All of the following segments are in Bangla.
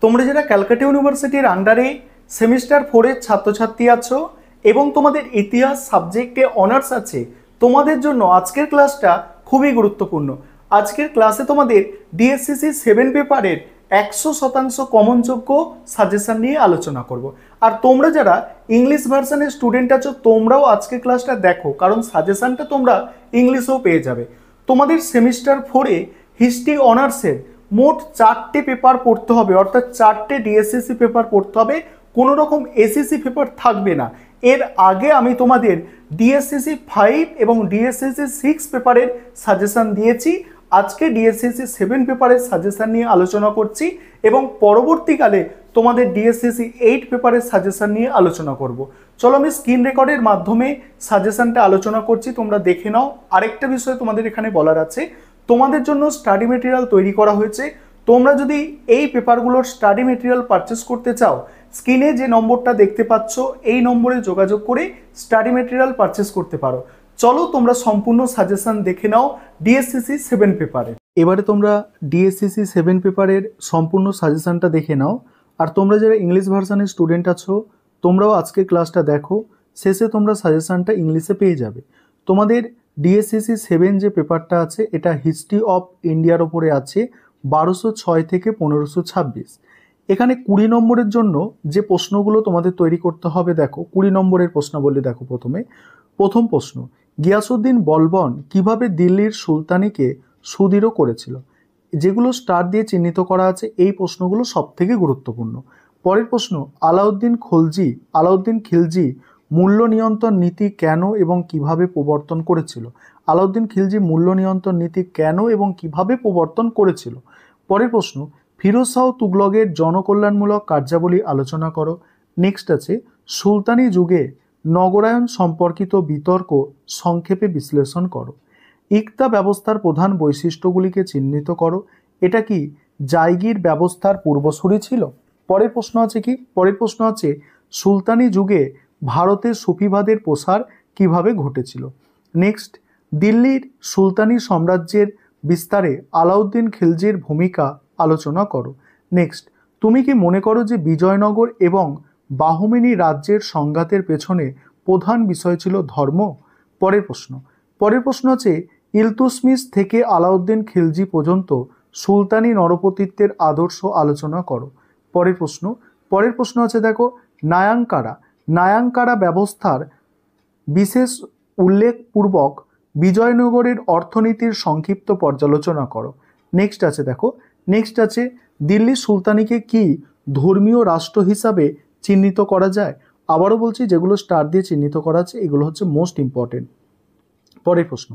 তোমরা যারা ক্যালকাটা ইউনিভার্সিটির আন্ডারে সেমিস্টার 4-এর ছাত্রছাত্রী আছো এবং তোমাদের ইতিহাস সাবজেক্টে অনার্স আছে, তোমাদের জন্য আজকের ক্লাসটা খুবই গুরুত্বপূর্ণ। আজকের ক্লাসে তোমাদের ডিএসসিসি 7 পেপারের 100% কমনযোগ্য সাজেশন নিয়ে আলোচনা করব। আর তোমরা যারা ইংলিশ ভার্সনের স্টুডেন্ট আছো, তোমরাও আজকের ক্লাসটা দেখো, কারণ সাজেশনটা তোমরা ইংলিশেও পেয়ে যাবে। তোমাদের সেমিস্টার 4-এ হিস্ট্রি অনার্সের মোট 4টে পেপার পড়তে হবে, অর্থাৎ 4টে ডিএসসিসি পেপার পড়তে হবে, কোনো রকম এসএসসি পেপার থাকবে না। এর আগে আমি তোমাদের ডিএসসিসি 5 এবং ডিএসসিসি 6 পেপারের সাজেশন দিয়েছি। আজকে ডিএসসিসি 7 পেপারের সাজেশন নিয়ে আলোচনা করছি এবং পরবর্তীকালে তোমাদের ডিএসসিসি 8 পেপারের সাজেশন নিয়ে আলোচনা করব। চলো আমি স্ক্রিন রেকর্ডের মাধ্যমে সাজেশনটা আলোচনা করছি, তোমরা দেখে নাও। আরেকটা বিষয় তোমাদের এখানে বলার আছে, তোমাদের জন্য স্টাডি মেটেরিয়াল তৈরি করা হয়েছে। তোমরা যদি এই পেপারগুলোর স্টাডি মেটেরিয়াল পারচেস করতে চাও, স্ক্রিনে যে নম্বরটা দেখতে পাচ্ছ এই নম্বরে যোগাযোগ করে স্টাডি মেটেরিয়াল পারচেস করতে পারো। চলো তোমরা সম্পূর্ণ সাজেশন দেখে নাও ডিএসসিসি 7 পেপারে। এবারে তোমরা ডিএসসিসি 7 পেপারের সম্পূর্ণ সাজেশনটা দেখে নাও। আর তোমরা যারা ইংলিশ ভার্সনের স্টুডেন্ট আছো, তোমরাও আজকে ক্লাসটা দেখো, শেষে তোমরা সাজেশনটা ইংলিশে পেয়ে যাবে। তোমাদের ডিএসসিসি 7 যে পেপারটা আছে, এটা হিস্ট্রি অফ ইন্ডিয়ার ওপরে আছে 1206 থেকে 1526। এখানে 20 নম্বরের জন্য যে প্রশ্নগুলো তোমাদের তৈরি করতে হবে, দেখো 20 নম্বরের প্রশ্নাবলী দেখো। প্রথম প্রশ্ন, গিয়াসউদ্দিন বলবন কিভাবে দিল্লির সুলতানিকে সুদৃঢ় করেছিল? যেগুলো স্টার দিয়ে চিহ্নিত করা আছে এই প্রশ্নগুলো সব থেকে গুরুত্বপূর্ণ। পরের প্রশ্ন, আলাউদ্দিন খিলজি মূল্য নিয়ন্ত্রণ নীতি কেন এবং কিভাবে প্রবর্তন করেছিল? আলাউদ্দিন খিলজি মূল্য নিয়ন্ত্রণ নীতি কেন এবং কিভাবে প্রবর্তন করেছিল? পরের প্রশ্ন, ফিরোজ শাহ তুগলকের জনকল্যাণমূলক কার্যাবলী আলোচনা করো। নেক্সট আছে, সুলতানি যুগে নগরায়ন সম্পর্কিত বিতর্ক সংক্ষেপে বিশ্লেষণ করো। ইকতা ব্যবস্থার প্রধান বৈশিষ্ট্যগুলিকে চিহ্নিত করো। এটা কি জায়গির ব্যবস্থার পূর্বসূরি ছিল? পরের প্রশ্ন আছে সুলতানি যুগে ভারতে সুফিবাদের প্রসার কিভাবে ঘটেছিল? নেক্সট, দিল্লির সুলতানি সাম্রাজ্যের বিস্তারে আলাউদ্দিন খিলজির ভূমিকা আলোচনা করো। নেক্সট, তুমি কি মনে করো যে বিজয়নগর এবং বাহমিনী রাজ্যের সংঘাতের পেছনে প্রধান বিষয় ছিল ধর্ম? পরের প্রশ্ন আছে ইলতুৎমিশ থেকে আলাউদ্দিন খিলজি পর্যন্ত সুলতানি নরপতিত্বের আদর্শ আলোচনা করো। পরের প্রশ্ন আছে দেখো, নায়াঙ্কারা ব্যবস্থার বিশেষ উল্লেখপূর্বক বিজয়নগরের অর্থনীতির সংক্ষিপ্ত পর্যালোচনা করো। নেক্সট আছে দিল্লি সুলতানিকে কি ধর্মীয় রাষ্ট্র হিসাবে চিহ্নিত করা যায়? আবারও বলছি, যেগুলো স্টার দিয়ে চিহ্নিত করা আছে এগুলো হচ্ছে মোস্ট ইম্পর্টেন্ট। পরের প্রশ্ন,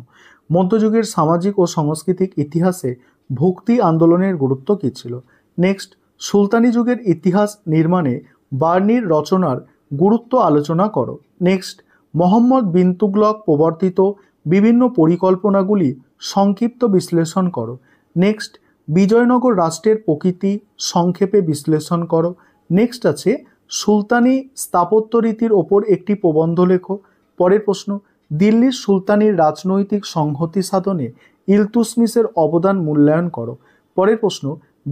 মধ্যযুগের সামাজিক ও সাংস্কৃতিক ইতিহাসে ভক্তি আন্দোলনের গুরুত্ব কী ছিল? নেক্সট, সুলতানি যুগের ইতিহাস নির্মাণে বার্নির রচনার গুরুত্ব আলোচনা করো। নেক্সট, মোহাম্মদ বিন তুগলক প্রবর্তিত বিভিন্ন পরিকল্পনাগুলি সংক্ষিপ্ত বিশ্লেষণ করো। নেক্সট, বিজয়নগর রাষ্ট্রের প্রকৃতি সংক্ষেপে বিশ্লেষণ করো। নেক্সট আছে সুলতানি স্থাপত্য রীতির ওপর একটি প্রবন্ধ লেখো। পরের প্রশ্ন, দিল্লির সুলতানির রাজনৈতিক সংহতি সাধনে ইলতুৎমিশের অবদান মূল্যায়ন করো। পরের প্রশ্ন,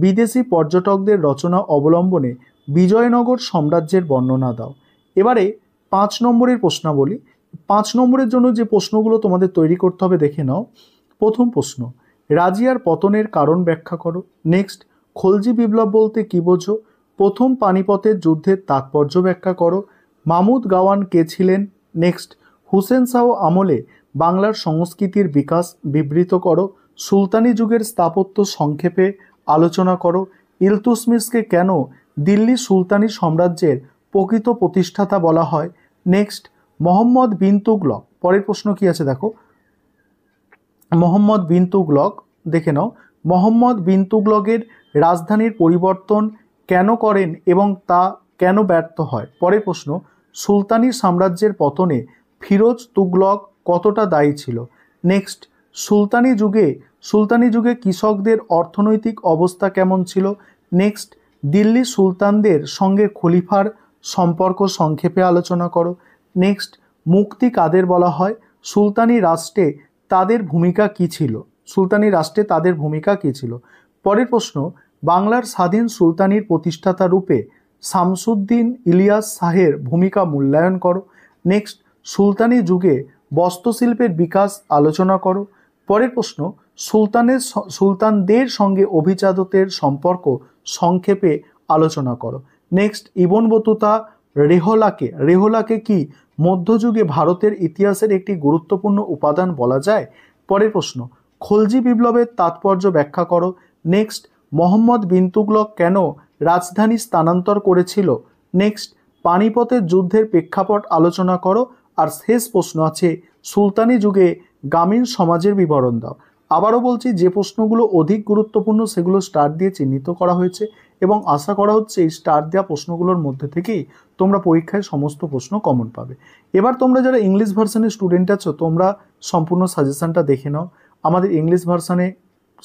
বিদেশি পর্যটকদের রচনা অবলম্বনে বিজয়নগর সাম্রাজ্যের বর্ণনা দাও। এবারে 5 নম্বরের প্রশ্নাবলী। 5 নম্বরের জন্য যে প্রশ্নগুলো তোমাদের তৈরি করতে হবে দেখে নাও। প্রথম প্রশ্ন, রাজিয়ার পতনের কারণ ব্যাখ্যা করো। নেক্সট, খলজি বিপ্লব বলতে কি বোঝো? প্রথম পানিপথের যুদ্ধের তাৎপর্য ব্যাখ্যা করো। মাহমুদ গাওয়ান কে ছিলেন? নেক্সট, হুসেন শাহ আমলে বাংলার সংস্কৃতির বিকাশ বিবৃত করো। সুলতানি যুগের স্থাপত্য সংক্ষেপে আলোচনা করো। ইলতুৎমিশকে কেন দিল্লি সুলতানি সাম্রাজ্যের প্রকৃত প্রতিষ্ঠাতা বলা হয়? নেক্সট, মোহাম্মদ বিন তুগলক। পরের প্রশ্ন কি আছে দেখো, মোহাম্মদ বিন তুগলক দেখে নাও। মোহাম্মদ বিন তুগলকের রাজধানীর পরিবর্তন কেন করেন এবং তা কেন ব্যর্থ হয়? পরের প্রশ্ন, সুলতানি সাম্রাজ্যের পতনে ফিরোজ তুগলক কতটা দায়ী ছিল? নেক্সট, সুলতানি যুগে কৃষকদের অর্থনৈতিক অবস্থা কেমন ছিল? নেক্সট, দিল্লি সুলতানদের সঙ্গে খলিফার সম্পর্ক সংক্ষেপে আলোচনা করো। নেক্সট, মুক্তি কাদের বলা হয়? সুলতানি রাষ্ট্রে তাদের ভূমিকা কী ছিল? পরের প্রশ্ন, বাংলার স্বাধীন সুলতানির প্রতিষ্ঠাতা রূপে শামসুদ্দিন ইলিয়াস শাহের ভূমিকা মূল্যায়ন করো। নেক্সট, সুলতানি যুগে বস্ত্রশিল্পের বিকাশ আলোচনা করো। পরের প্রশ্ন, সুলতানদের সঙ্গে অভিজাতদের সম্পর্ক সংক্ষেপে আলোচনা করো। নেক্সট, ইবন বতুতা রেহলাকে কি মধ্যযুগে ভারতের ইতিহাসের একটি গুরুত্বপূর্ণ উপাদান বলা যায়? পরের প্রশ্ন, খলজি বিপ্লবের তাৎপর্য ব্যাখ্যা করো। নেক্সট, মোহাম্মদ বিন তুগলক কেন রাজধানী স্থানান্তর করেছিল? নেক্সট, পানিপথের যুদ্ধের প্রেক্ষাপট আলোচনা করো। আর শেষ প্রশ্ন আছে, সুলতানি যুগে গ্রামীণ সমাজের বিবরণ দাও। আবারও বলছি, যে প্রশ্নগুলো অধিক গুরুত্বপূর্ণ সেগুলো স্টার দিয়ে চিহ্নিত করা হয়েছে এবং আশা করা হচ্ছে এই স্টার দেওয়া প্রশ্নগুলোর মধ্যে থেকেই তোমরা পরীক্ষায় সমস্ত প্রশ্ন কমন পাবে। এবার তোমরা যারা ইংলিশ ভার্সনের স্টুডেন্ট আছো, তোমরা সম্পূর্ণ সাজেশনটা দেখে নাও। আমাদের ইংলিশ ভার্সানে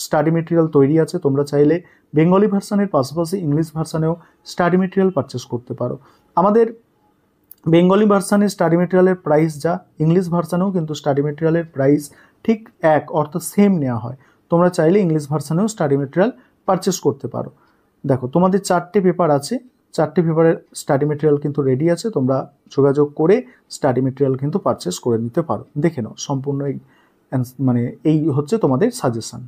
স্টাডি মেটেরিয়াল তৈরি আছে, তোমরা চাইলে বেঙ্গলি ভার্সানের পাশাপাশি ইংলিশ ভার্সানেও স্টাডি মেটেরিয়াল পারচেস করতে পারো। আমাদের বেঙ্গলি ভার্সানের স্টাডি মেটেরিয়ালের প্রাইস যা, ইংলিশ ভার্সানেও কিন্তু স্টাডি মেটেরিয়ালের প্রাইস ঠিক এক, অর্থাৎ সেম নেওয়া হয়। তোমরা চাইলে ইংলিশ ভার্সানেও স্টাডি মেটেরিয়াল পারচেস করতে পারো। দেখো, তোমাদের 4টে পেপার আছে, 4টে পেপারের স্টাডি মেটেরিয়াল কিন্তু রেডি আছে, তোমরা যোগাযোগ করে স্টাডি মেটেরিয়াল কিন্তু পারচেস করে নিতে পারো। দেখে নাও সম্পূর্ণ এই হচ্ছে তোমাদের সাজেশন।